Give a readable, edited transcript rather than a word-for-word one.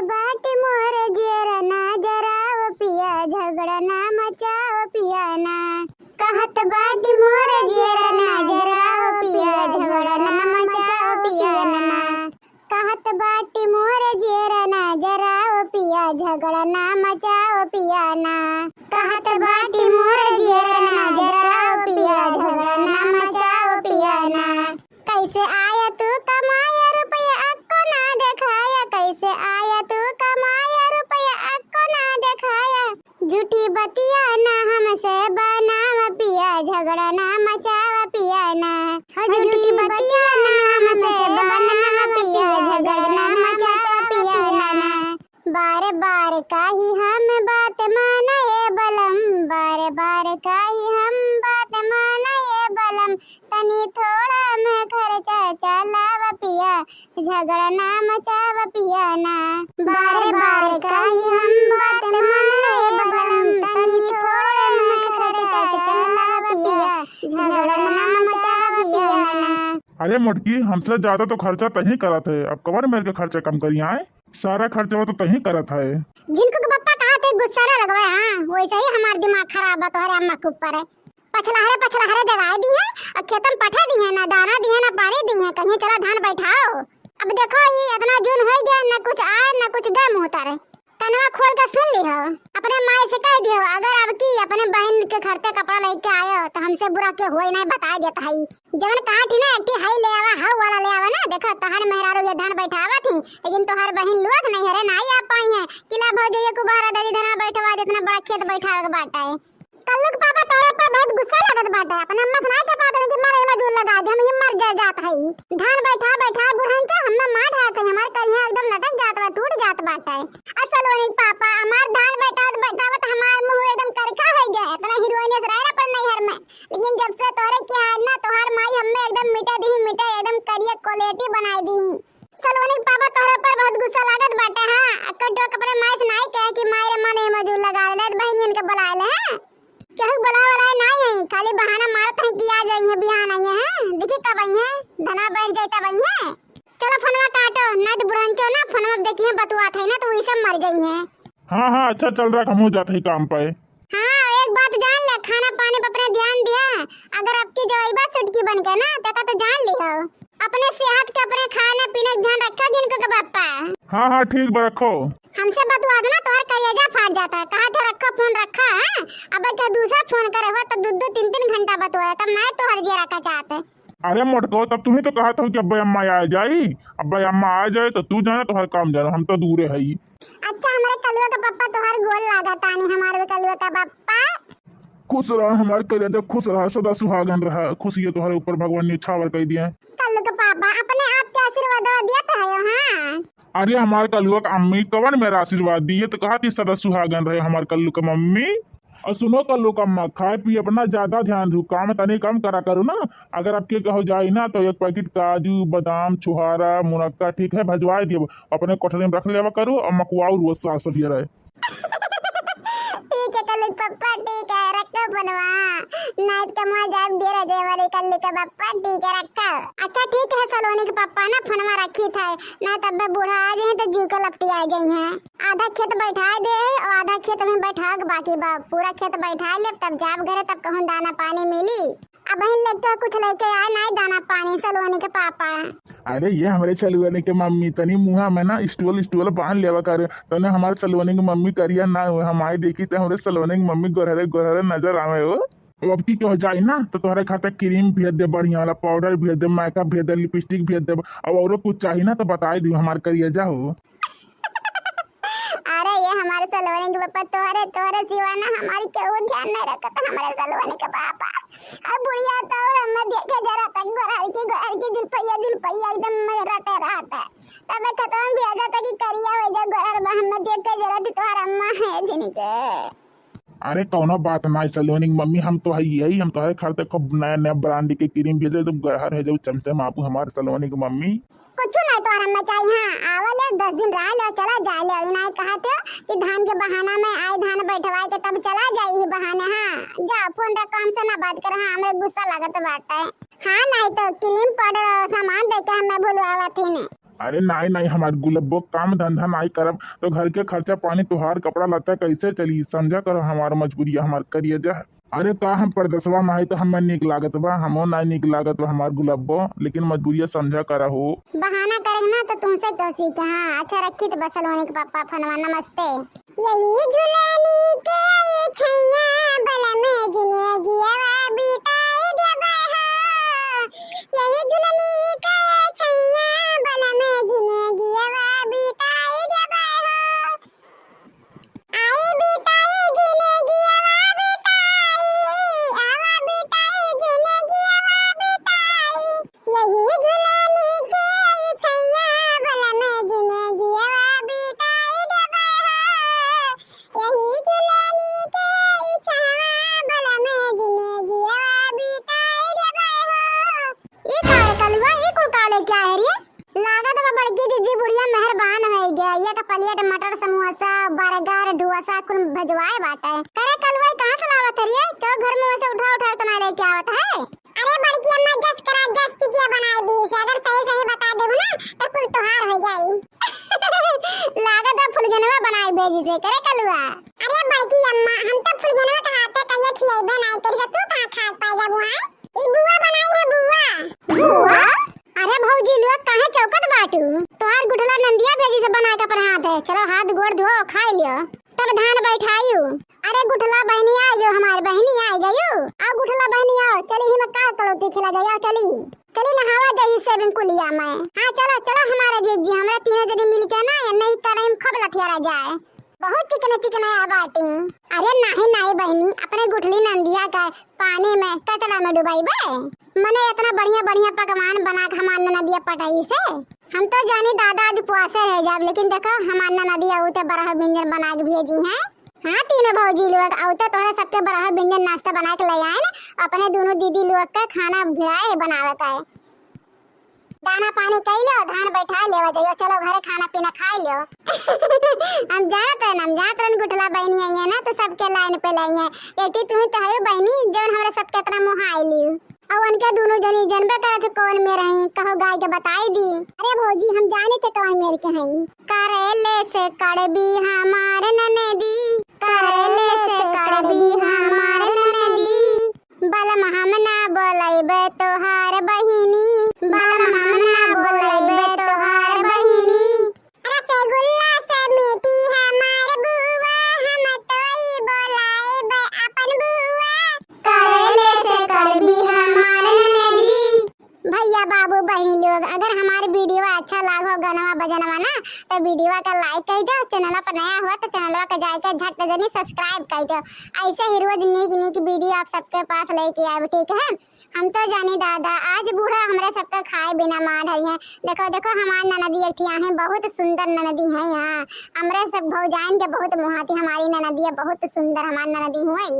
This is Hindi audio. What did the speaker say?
बाटे मोर जियरा ना जराव पिया झगड़ा ना मचाव पिया ना। कहत बाटे मोर जियरा ना जराव पिया झगड़ा ना मचाव पिया ना। कहत बाटे मोर जियरा ना जराव पिया झगड़ा ना मचाव पिया ना। कहत बाटे मोर जियरा ना जराव पिया झगड़ा ना मचाव पिया ना। कैसे आया तू कमाया रुपया अक्को ना दिखाया। कैसे आया तू कमाया रुपया अक्को ना दिखाया। झूठी बतिया ना हमसे बनाव पिया झगड़ा ना मचाव पिया ना। झूठी बतिया ना हमसे बनाव पिया झगड़ा ना मचाव पिया ना। बार बार काही हम बात माना ये बलम। बार बार काही हम बात माना ये बलम। तनी थोड़ा मैं खर्चा चलाव पिया झगड़ा ना मचाव पिया ना। बार बार काही हम बात माना ये बलम। तनी थोड़ा मैं खर्चा चलाव पिया झगड़ा ना मचाव पिया ना। अरे मोटकी, हमसे ज्यादा तो खर्चा तही करत है, अब कवर मेरे के खर्चा कम करी आए। सारा खर्चा तो तही करत है। जिनको के पप्पा कहा थे गुस्सा ना लगवाए। हाँ वैसे ही हमारा दिमाग खराब है तोहरे अम्मा के ऊपर है। पछलहरे जगाए दी है और खेतन पठा दी है, ना दाना दी है ना पानी दी है। कहीं चला धान बैठाओ। अब देखो ये इतना जून हो गया, ना कुछ आ ना कुछ गम होता रहे। कनवा खोल के सुन ली हो, अपने माँ से कह दियो अगर अब की अपने बहन के घर से कपड़ा लेके आयो तो हमसे बुरा के होई नहीं बता देता है। जवन कहा थी ना एक हाई ले आवा हाउ वाला ले आवा ना। देखो तोहर मेहरारू ये धान बैठावा थी, लेकिन तोहर बहन लुक नहीं हरे नहीं आ पाई है। किला भौजे ये कुबारा दादी धना बैठवा जितना बड़ा खेत बैठावे के बाटा है। कल्लू के पापा तोरे पर बहुत गुस्सा लगत बाटा। अपने अम्मा सुनाई के पात कि मारे मजूर लगा दे, हम ये मर जात है। धान बैठा बैठा बुढ़न चा हम मार हाथ है, हमार करिया एकदम लटक जात बा, टूट जात बाटा है। असल वाली पापा हमार धान बैठा तो हमार मुंह एकदम करखा हो गया। इतना हीरोइन से रहना पर नहीं हर में, लेकिन जब से तोरे के हाल ना तोहार माई हमें एकदम मिटा दी मिटा एकदम करिया क्वालिटी बनाई दी। सलोनी पापा तोरे पर बहुत गुस्सा लागत बाटा। हां अक्का डोक अपने माई से नहीं कहे कि मारे माने मजूर लगा ले बहनियन के बुला ले। हैं केहू बुला वाला नहीं है, खाली बहाना मारत है कि आ जाइए बिहान आई है। देखी कब आई है, धना बैठ जाए तब आई है। चलो फोनवा काटो ना तो बुढ़ंचो ना फोनवा देखिए बतुआत है ना तो वही सब मर गई है। हाँ अच्छा चल रहा, हम हो जाते ही काम पे। हाँ एक बात जान ले, खाना पानी पर अपने ध्यान दिया। अगर आपकी जवाइबा सुटकी बन गया ना तो जान लियो अपने सेहत के अपने खाने पीने का ध्यान रखो जिनको के बापा। हाँ ठीक बा रखो। हमसे बतवा देना तोहर कलेजा फाट जाता है। कहा था रखो फोन रखा है। अब क्या दूसरा फोन करे हो तो दो 3 घंटा बतवाया तब मैं तोहर जे रखा चाहते। अरे मोटको, तब तुम्हें तो कहा था कि अब्बा अम्मा आ जाए। अब्बा अम्मा आ जाए तो तू जाना तो हर काम जाना, हम तो दूर है ही। अच्छा हमारे कलुआ का पापा तोहर गोल लागा तानी हमारे कलुआ का पापा। खुश रहा हमारे कलेजा, खुश रहा सदा सुहागन रहा। खुशी तुम्हारे ऊपर भगवान ने इच्छा कर दिया। कलु का पापा अपने आप के आशीर्वाद दिया था। हाँ अरे हमारे कल्लू का अम्मी कवन मेरा आशीर्वाद दिए तो कहा थी सदा सुहागन रहे हमारे कल्लू का मम्मी। और सुनो कल्लू का अम्मा, खाए पिए अपना ज्यादा ध्यान दो, काम तनी कम करा करो ना। अगर आपके कहो जाए ना तो 1 पैकेट काजू बादाम छुहारा मुनक्का ठीक है भजवा दिए, अपने कोठरी में रख लेवा करो और मकुआ रोज सास सब रहे। ठीक है कल्लू पापा ठीक है रखो बनवा नाइट का मजाक दे रहे वाले कल्लू का पापा ठीक है रखो। अच्छा ठीक है सलोनी के पापा ना फोनमा रखी था ना तब बूढ़ा आ जाए तो जीव का लपटी आ जाई है। आधा खेत बैठा दे और आधा खेत में बैठा बाकी पूरा खेत बैठा ले तब जाब घरे तब कहूँ दाना पानी मिली। अब लेके कुछ लेके आए ना दाना पानी सलोनी के पापा। अरे ये हमारे चलवाने के मम्मी तनी मुहा में ना स्टूल बांध लेवा करे तो ने हमारे सलवाने की मम्मी करिया ना हो। हम आई देखी तो हमारे सलवाने की मम्मी गोरहरे नजर आवे हो। अब की हो जाए ना तो तुम्हारे खाते क्रीम भेज दे, बढ़िया वाला पाउडर भेज दे, मैका भेज दे, लिपस्टिक भेज दे। अब और कुछ चाहिए ना तो बताई दी हमारे करिया जाओ। अरे ये हमारे सलवानी के पापा तोहरे सिवा ना हमारी क्यों ध्यान नहीं रखता हमारे सलवानी के पापा। अब बुढ़िया तो हम देखे जरा तक गोर की दिल एकदम रटे रहता है। तब खत्म भी आ जाता कि करिया हो जा गोर हम देखे जरा तुम्हारा अम्मा है जिनके। अरे कौनो बात ना सलोनी मम्मी, हम तो है यही हम तुम्हारे खाते खूब नया ब्रांड के क्रीम भेजे तुम गहर है जो चमचे मापू हमारे सलोनी की मम्मी। कुछ नहीं तो अम्मा चाहिए। हाँ आवले 10 दिन रह लो चला जा ले इनाय कहते कि धान के बहाना में आए धान बैठवाए के तब चला जाई ही बहाने। हाँ जा फोन रख हमसे ना बात कर। हाँ हमें गुस्सा लागत बाटा है। हाँ नहीं तो क्रीम पाउडर सामान दे के हमें भूलवावा थी ने। अरे नहीं नहीं, हमारे गुलब्बो काम धंधा नहीं करब तो घर के खर्चा पानी तुहार कपड़ा लत्ता कैसे चली, समझा करो हमार मजबूरी हमार करिए जा। अरे का हम परदसवा में तो हमें निक लागत बा, हमो नहीं निक लागत बा हमार गुलब्बो, लेकिन मजबूरी समझा करा हो। बहाना करेंगे ना तो तुमसे क्यों सीखे। हाँ अच्छा रखी तो बसल होने के पापा फनवा नमस्ते। यही झुलानी के ये छैया बला में जिंदगी आवा बिताए देबा हो। यही झुलानी के ये छैया बला में जिंदगी आवा बिताए देबा हो। आई बिताए जिंदगी आवा बिताई जिंदगी आवा बिताई। यही झुलानी के ये छैया बला में जिंदगी आवा बिताई देबा हो। यही झुलानी के ये छैया बला में जिंदगी आवा बिताई देबा हो। ये काहे कलुआ ये कुल काले क्या है रे? लागत बा बड़की दीदी बुढ़िया मेहरबान हो गया। ये का प्लेट मटर समोसा बर्गर डोसा कुल भेजवाए बाटे। करे कलुआ कहां से लावत है रे? तो घर में वैसे उठा उठा तो ना लेके आवत है। अरे बड़की अम्मा जस करा जस टिकिया बनाए दी से, अगर सही सही बता देबो ना तो कुल तोहार हो जाई। लागत बा फुलगनवा बनाए भेजी दे करे कलुआ। अरे बड़की अम्मा हम तो फुलगनवा का हाथ कहिया खिलाइबे ना तेरे तू कहां खा पाए जाबू है? ई बुआ बनाई है बुआ। बुआ? अरे भौजी लोग कहां चौकत बाटू? तोहार गुठला नंदिया भेजी से बना के पर हाथ है। चलो हाथ गोड़ धो खा लियो तब धान बैठायू। अरे गुठला बहनी आ जो हमारी बहनी आ गयो। आओ गुठला बहनी आओ, चली ही मत कड़ोती खिला जाओ। चली चली नहावा जाई सेवन कुलिया में। हां चलो चलो हमारे जीजी हमरा तीनों जने मिल के ना नहीं टाइम खब लथियारा जाए। बहुत चिकने चिकने आ बाटी। अरे नहीं नहीं बहनी अपने गुठली नंदिया का पानी में कचरा में डुबाईबे। मने इतना बढ़िया बढ़िया पकवान बना के हमार नदिया पटाई से। हम तो जानी दादा आज उपवासे रह जाब, लेकिन देखो हमार नदिया उते बरह व्यंजन बना के भेजी हैं। हाँ तीनों भौजी लोग औते तोहरा सबके बरह व्यंजन नाश्ता बना के ले आए ना। अपने दोनों दीदी लोग का खाना भिड़ाए बनावे का है। दाना पानी कई लो धान बैठा लेवा जाइयो। चलो घरे खाना पीना खा लो। हम जात रन गुठला बहनी आई है ना तो सबके लाइन पे लाई है। एटी तू तो है बहनी जवन हमरा सबके इतना मोह आइली। और उनके दोनों जनी जनबे करत कौन में रही कहो गाय के बताई दी। अरे भौजी हम जाने थे कौन मेरे के हई। करेले से कड़बी हमार ननदी, करेले से कड़बी हमार ननदी। बलम हम ना बोलैबे तोहार बहिनी, बलम हम ना बोलैबे तोहार बहिनी। रसगुल्ला से मीठी हमार बुआ, हम तोई बोलाएबे अपन बुआ। करेले से कड़बी हमार ननदी। भैया बाबू बहनी लोग अगर हमारे वीडियो अच्छा लागो गाना बजाना ना तो वीडियो का लाइक कर दो। चैनल पर नया हुआ तो चैनल का जाके झट जनी सब्सक्राइब कर दो। ऐसे ही रोज नीक वीडियो आप सबके पास लेके आए ठीक है। हम तो जानी दादा आज बूढ़ा हमरा सबका खाए बिना मार है। देखो देखो हमारी ननदी एक है बहुत सुंदर ननदी है। यहाँ हमरे सब भौजाइन के बहुत मुहाती हमारी ननदी बहुत सुंदर हमारी ननदी हुई।